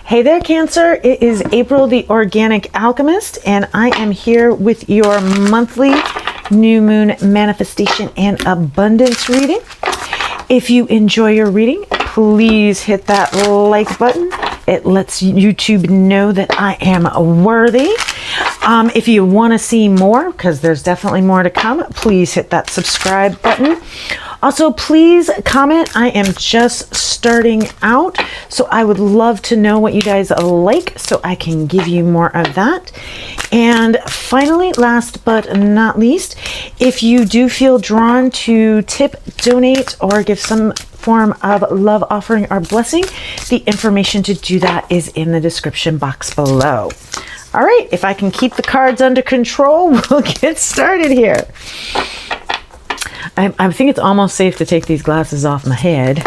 Hey there, Cancer. It is April, the Organic Alchemist, and I am here with your monthly new moon manifestation and abundance reading. If you enjoy your reading, please hit that like button. It lets YouTube know that I am worthy. If you want to see more, because there's definitely more to come, please hit that subscribe button. Also, please comment. I am just starting out, so I would love to know what you guys like so I can give you more of that. And finally, last but not least, if you do feel drawn to tip, donate, or give some form of love offering or blessing, the information to do that is in the description box below. All right, if I can keep the cards under control, we'll get started here. I think it's almost safe to take these glasses off my head.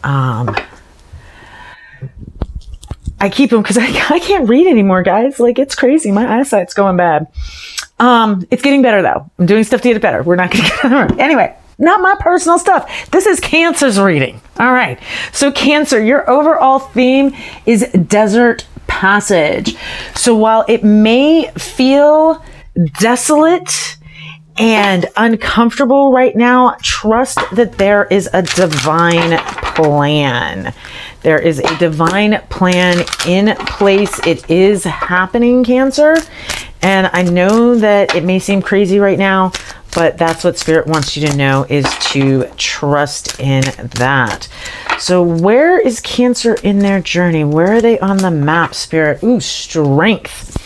I keep them because I can't read anymore, guys. Like, it's crazy. My eyesight's going bad. It's getting better, though. I'm doing stuff to get it better. We're not going to get anyway. Not my personal stuff. This is Cancer's reading. All right. So Cancer, your overall theme is Desert Passage. So while it may feel desolate and uncomfortable right now, trust that there is a divine plan. There is a divine plan in place. It is happening, Cancer. And I know that it may seem crazy right now, but that's what Spirit wants you to know, is to trust in that. So where is Cancer in their journey? Where are they on the map, Spirit? Ooh, Strength.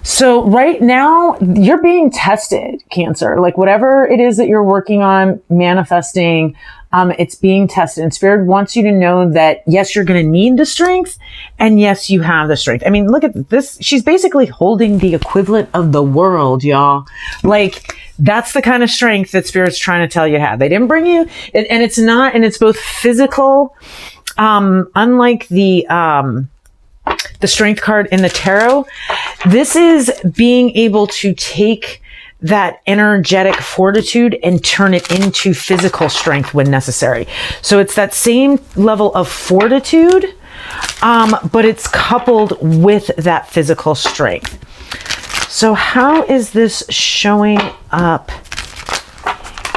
So right now you're being tested, Cancer. Like, whatever it is that you're working on, manifesting, it's being tested. And Spirit wants you to know that, yes, you're going to need the strength. And yes, you have the strength. I mean, look at this. She's basically holding the equivalent of the world, y'all. Like, that's the kind of strength that Spirit's trying to tell you have. They didn't bring you, and it's not, and it's both physical, unlike the strength card in the tarot. This is being able to take that energetic fortitude and turn it into physical strength when necessary. So it's that same level of fortitude, but it's coupled with that physical strength. So how is this showing up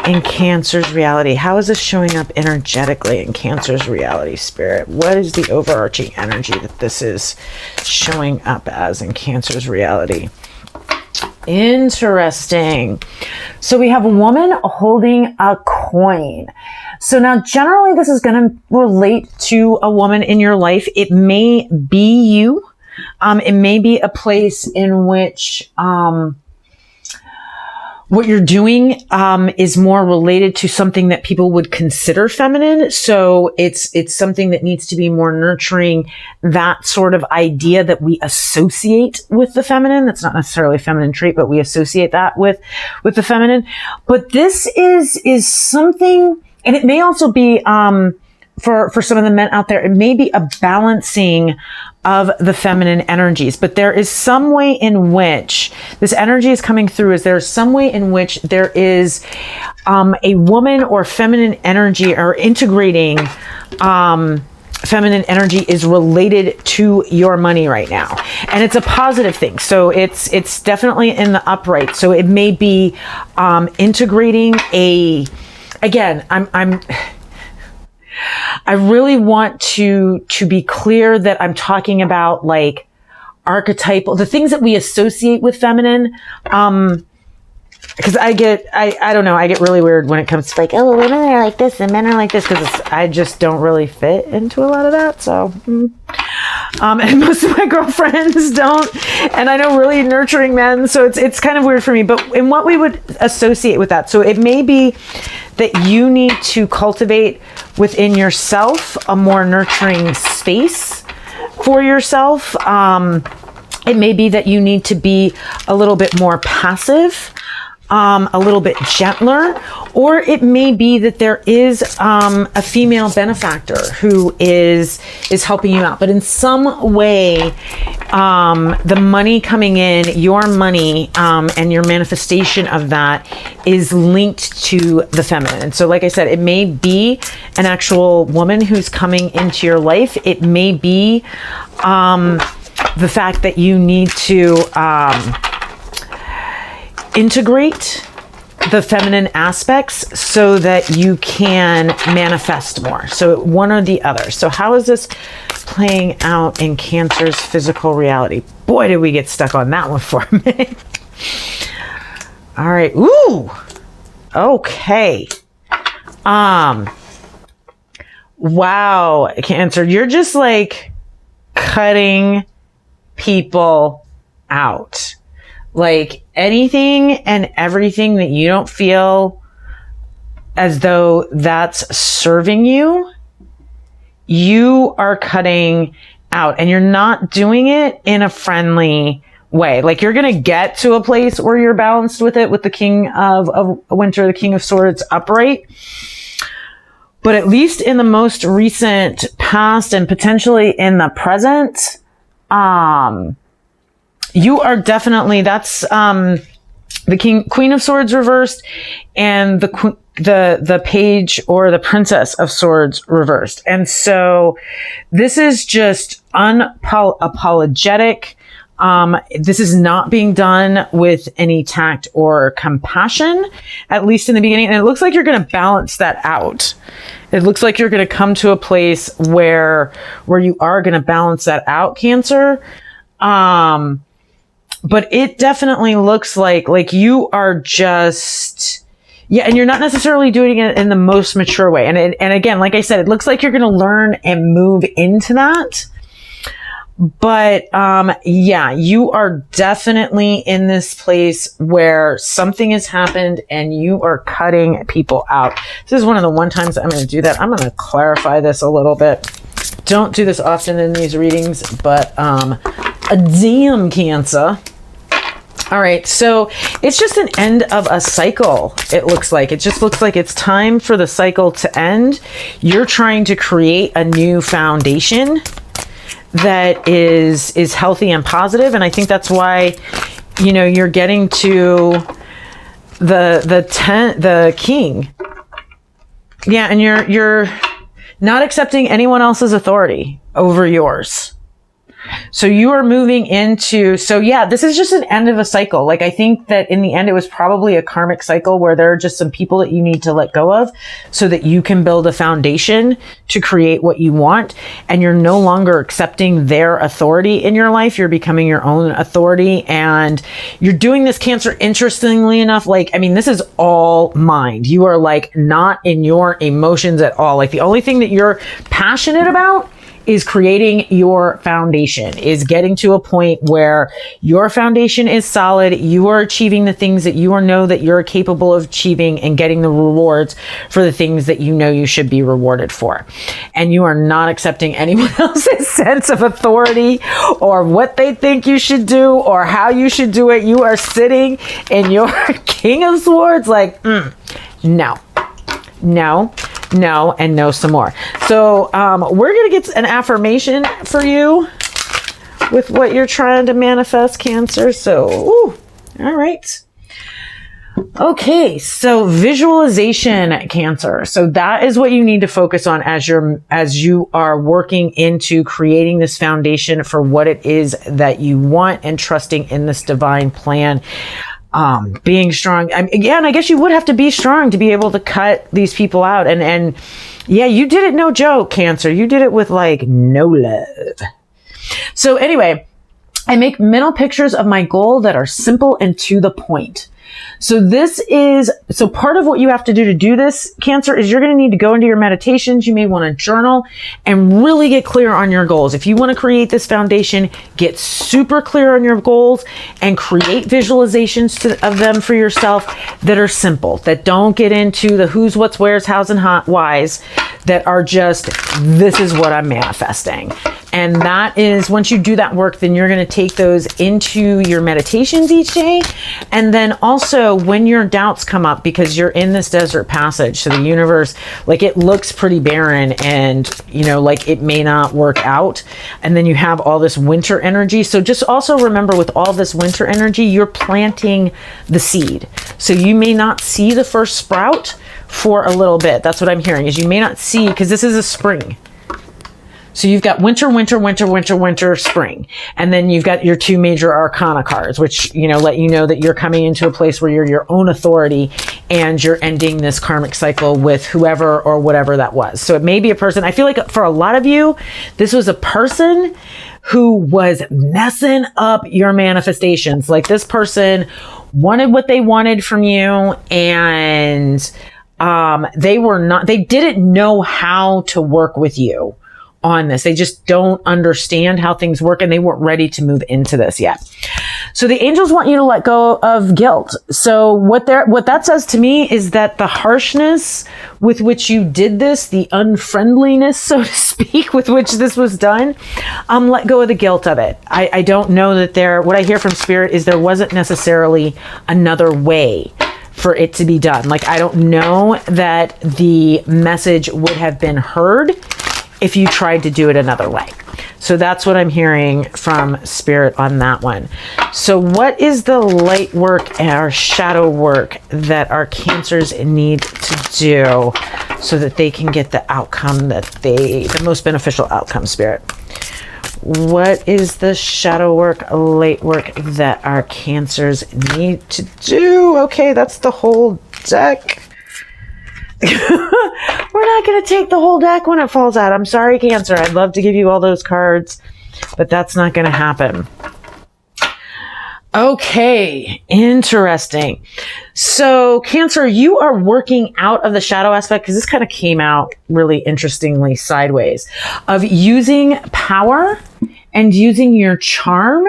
in Cancer's reality? How is this showing up energetically in Cancer's reality, Spirit? What is the overarching energy that this is showing up as in Cancer's reality? Interesting. So we have a woman holding a coin. So now generally this is going to relate to a woman in your life. It may be you. It may be a place in which what you're doing is more related to something that people would consider feminine. So it's something that needs to be more nurturing, that sort of idea that we associate with the feminine. That's not necessarily a feminine trait, but we associate that with the feminine. But this is something, and it may also be for some of the men out there, it may be a balancing of the feminine energies, but there is some way in which this energy is coming through, is there's some way in which there is a woman or feminine energy, or integrating feminine energy is related to your money right now. And it's a positive thing. So it's definitely in the upright. So it may be integrating again, I really want to be clear that I'm talking about, like, archetypal, the things that we associate with feminine. Because I don't know, I get really weird when it comes to, like, oh, women are like this and men are like this, because I just don't really fit into a lot of that. So, and most of my girlfriends don't, and I know really nurturing men, so it's kind of weird for me. But in what we would associate with that, so it may be that you need to cultivate within yourself a more nurturing space for yourself. It may be that you need to be a little bit more passive a little bit gentler, or it may be that there is a female benefactor who is helping you out. But in some way, the money coming in, your money, and your manifestation of that is linked to the feminine. And so, like I said, it may be an actual woman who's coming into your life. It may be the fact that you need to integrate the feminine aspects so that you can manifest more. So one or the other. So how is this playing out in Cancer's physical reality? Boy, did we get stuck on that one for a minute. All right. Ooh. Okay. Wow, Cancer, you're just like cutting people out. Like anything and everything that you don't feel as though that's serving you, you are cutting out, and you're not doing it in a friendly way. Like you're going to get to a place where you're balanced with it, with the King of Winter, the King of Swords upright. But at least in the most recent past and potentially in the present, you are definitely, that's the Queen of Swords reversed and the Page or the Princess of Swords reversed. And so this is just unapologetic. This is not being done with any tact or compassion, at least in the beginning. And it looks like you're going to balance that out. It looks like you're going to come to a place where you are going to balance that out, Cancer. But it definitely looks like you are just, yeah, and you're not necessarily doing it in the most mature way. And again, like I said, it looks like you're going to learn and move into that. But, yeah, you are definitely in this place where something has happened and you are cutting people out. This is one of the one times I'm going to do that. I'm going to clarify this a little bit. Don't do this often in these readings, but, a damn, Cancer. All right. So it's just an end of a cycle. It looks like it just looks like it's time for the cycle to end. You're trying to create a new foundation that is healthy and positive. And I think that's why, you know, you're getting to the King. Yeah. And you're not accepting anyone else's authority over yours. So you are moving into, so yeah, this is just an end of a cycle. Like I think that in the end, it was probably a karmic cycle where there are just some people that you need to let go of so that you can build a foundation to create what you want. And you're no longer accepting their authority in your life. You're becoming your own authority, and you're doing this, Cancer, interestingly enough. Like, I mean, this is all mind. You are like not in your emotions at all. Like the only thing that you're passionate about is creating your foundation, is getting to a point where your foundation is solid. You are achieving the things that you know that you're capable of achieving and getting the rewards for the things that you know you should be rewarded for. And you are not accepting anyone else's sense of authority or what they think you should do or how you should do it. You are sitting in your King of Swords like, no, and no some more. So we're going to get an affirmation for you with what you're trying to manifest, Cancer. So, all right. Okay, so visualization, Cancer. So that is what you need to focus on as you are working into creating this foundation for what it is that you want and trusting in this divine plan. Being strong. Again, I guess you would have to be strong to be able to cut these people out. And yeah, you did it no joke, Cancer. You did it with like no love. So anyway, I make mental pictures of my goal that are simple and to the point. So part of what you have to do this, Cancer, is you're going to need to go into your meditations. You may want to journal and really get clear on your goals. If you want to create this foundation, get super clear on your goals and create visualizations of them for yourself that are simple, that don't get into the who's, what's, where's, how's, and whys, that are just, this is what I'm manifesting. And that is, once you do that work, then you're going to take those into your meditations each day. And then also when your doubts come up, because you're in this desert passage, so the universe, like, it looks pretty barren and, you know, like it may not work out. And then you have all this winter energy. So just also remember, with all this winter energy, you're planting the seed. So you may not see the first sprout for a little bit. That's what I'm hearing, is you may not see, because this is a spring. So you've got winter, winter, winter, winter, winter, spring. And then you've got your two major arcana cards, which, you know, let you know that you're coming into a place where you're your own authority and you're ending this karmic cycle with whoever or whatever that was. So it may be a person. I feel like for a lot of you, this was a person who was messing up your manifestations. Like, this person wanted what they wanted from you, and they didn't know how to work with you on this. They just don't understand how things work, and they weren't ready to move into this yet. So the angels want you to let go of guilt. So what that says to me is that the harshness with which you did this, the unfriendliness, so to speak, with which this was done, let go of the guilt of it. I don't know that what I hear from Spirit is there wasn't necessarily another way for it to be done. Like, I don't know that the message would have been heard if you tried to do it another way. So that's what I'm hearing from Spirit on that one. So what is the light work or shadow work that our Cancers need to do so that they can get the outcome the most beneficial outcome, Spirit? What is the shadow work, light work that our Cancers need to do? Okay, that's the whole deck. We're not going to take the whole deck when it falls out. I'm sorry, Cancer. I'd love to give you all those cards, but that's not going to happen. Okay, interesting. So, Cancer, you are working out of the shadow aspect, because this kind of came out really interestingly sideways, of using power and using your charm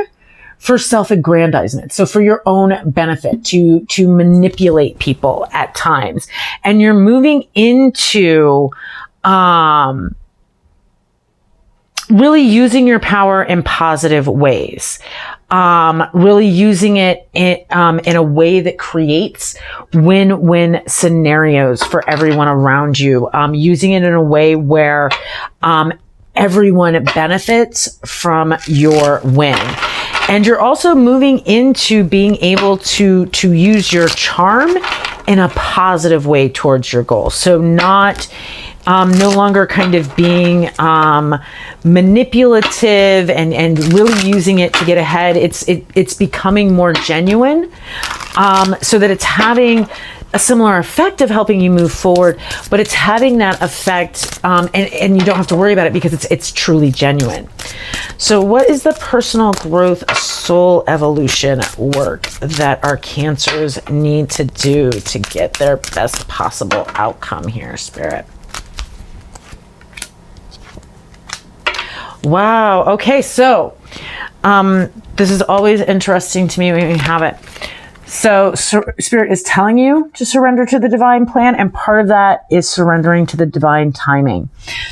for self-aggrandizement. So for your own benefit, to manipulate people at times. And you're moving into, really using your power in positive ways. Really using it in a way that creates win-win scenarios for everyone around you. Using it in a way where, everyone benefits from your win. And you're also moving into being able to use your charm in a positive way towards your goal. So not, no longer kind of being manipulative and really using it to get ahead. It's becoming more genuine, so that it's having a similar effect of helping you move forward, but it's having that effect, and you don't have to worry about it because it's truly genuine. So what is the personal growth, soul evolution work that our Cancers need to do to get their best possible outcome here, Spirit? Wow. Okay. So, this is always interesting to me when we have it. So Spirit is telling you to surrender to the divine plan, and part of that is surrendering to the divine timing.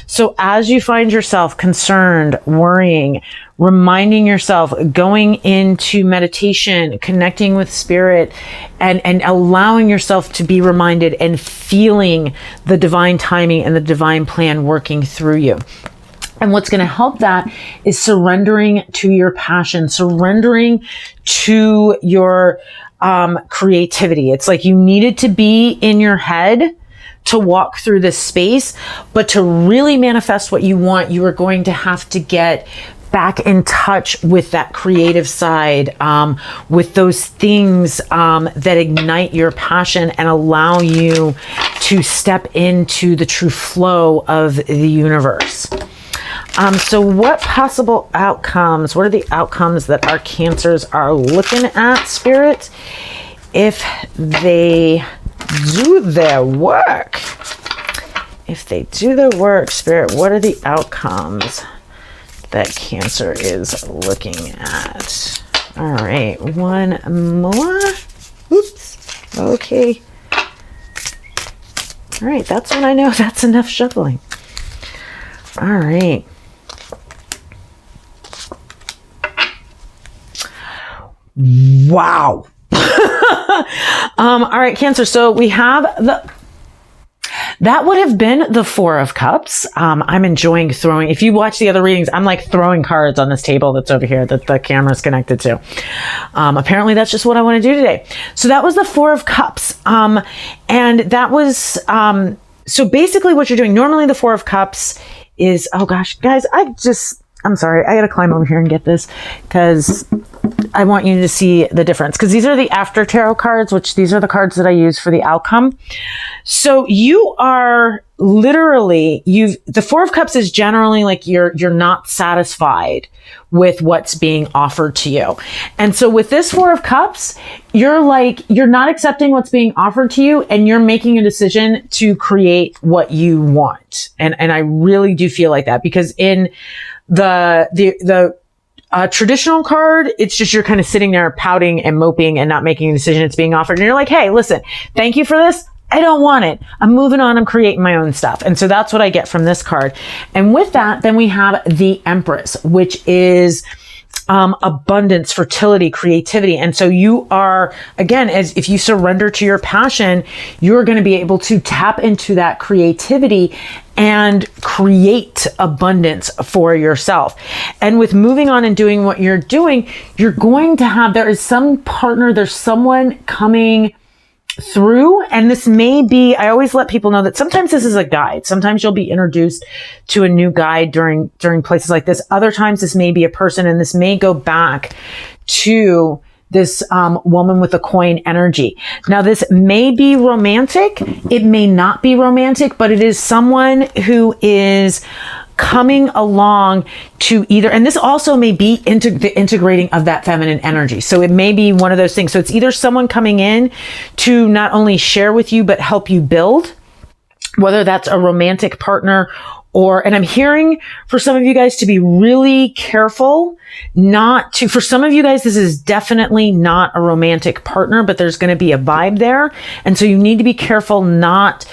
So as you find yourself concerned, worrying, reminding yourself, going into meditation, connecting with Spirit, and allowing yourself to be reminded and feeling the divine timing and the divine plan working through you. And what's going to help that is surrendering to your passion, surrendering to your creativity. It's like you needed to be in your head to walk through this space, but to really manifest what you want, you are going to have to get back in touch with that creative side, with those things that ignite your passion and allow you to step into the true flow of the universe. So what possible outcomes, what are the outcomes that our Cancers are looking at, Spirit, if they do their work? If they do their work, Spirit, what are the outcomes that Cancer is looking at? All right, one more. Oops. Okay. All right, that's when I know that's enough shuffling. All right. Wow. All right, Cancer. So we have that would have been the Four of Cups. I'm enjoying throwing, if you watch the other readings, I'm like throwing cards on this table that's over here that the camera's connected to. Apparently that's just what I want to do today. So that was the Four of Cups. And that was, so basically what you're doing, normally the Four of Cups is, oh gosh, guys, I'm sorry. I got to climb over here and get this because I want you to see the difference. Because these are the after tarot cards, which these are the cards that I use for the outcome. So you are literally, the Four of Cups is generally like you're not satisfied with what's being offered to you. And so with this Four of Cups, you're not accepting what's being offered to you and you're making a decision to create what you want. And I really do feel like that because in the traditional card, it's just you're kind of sitting there pouting and moping and not making a decision. It's being offered. And you're like, hey, listen, thank you for this. I don't want it. I'm moving on. I'm creating my own stuff. And so that's what I get from this card. And with that, then we have the Empress, which is abundance, fertility, creativity. And so you are, again, as if you surrender to your passion, you're going to be able to tap into that creativity and create abundance for yourself. And with moving on and doing what you're doing, you're going to have, there is some partner, there's someone coming through. And this may be, I always let people know that sometimes this is a guide. Sometimes you'll be introduced to a new guide during places like this. Other times this may be a person, and this may go back to this woman with the coin energy. Now, this may be romantic. It may not be romantic, but it is someone who is coming along to either, and this also may be the integrating of that feminine energy. So it may be one of those things. So it's either someone coming in to not only share with you, but help you build, whether that's a romantic partner or, and I'm hearing for some of you guys to be really careful not to, for some of you guys, this is definitely not a romantic partner, but there's going to be a vibe there. And so you need to be careful not,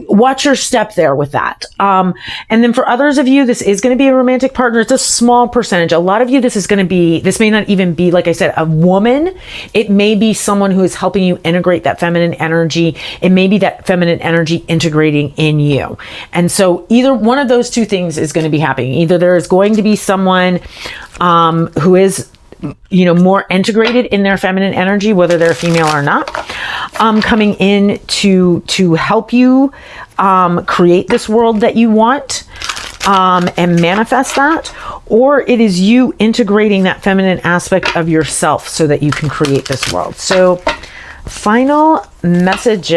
watch your step there with that. And then for others of you, this is going to be a romantic partner. It's a small percentage. A lot of you, this may not even be, like I said, a woman. It may be someone who is helping you integrate that feminine energy. It may be that feminine energy integrating in you. And so either one of those two things is going to be happening. Either there is going to be someone who is, more integrated in their feminine energy, whether they're female or not, coming in to help you create this world that you want and manifest that, or it is you integrating that feminine aspect of yourself so that you can create this world. So final message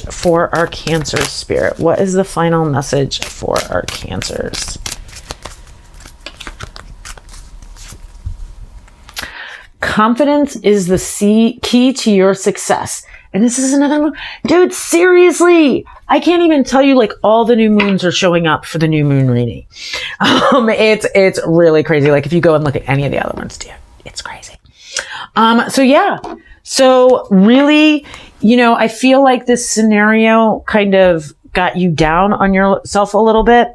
for our Cancer spirit. What is the final message for our Cancers? Confidence is the key to your success. And this is another one. Dude, seriously, I can't even tell you like all the new moons are showing up for the new moon reading. It's really crazy. Like if you go and look at any of the other ones, dude, it's crazy. So really, I feel like this scenario kind of got you down on yourself a little bit,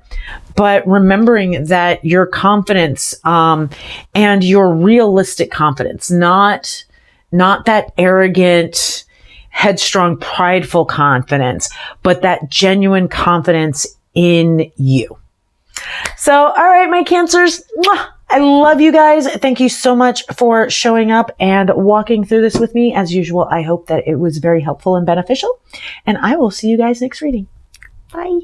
but remembering that your confidence, and your realistic confidence, not that arrogant, headstrong, prideful confidence, but that genuine confidence in you. So, all right, my Cancers, I love you guys. Thank you so much for showing up and walking through this with me. As usual, I hope that it was very helpful and beneficial, and I will see you guys next reading. Bye.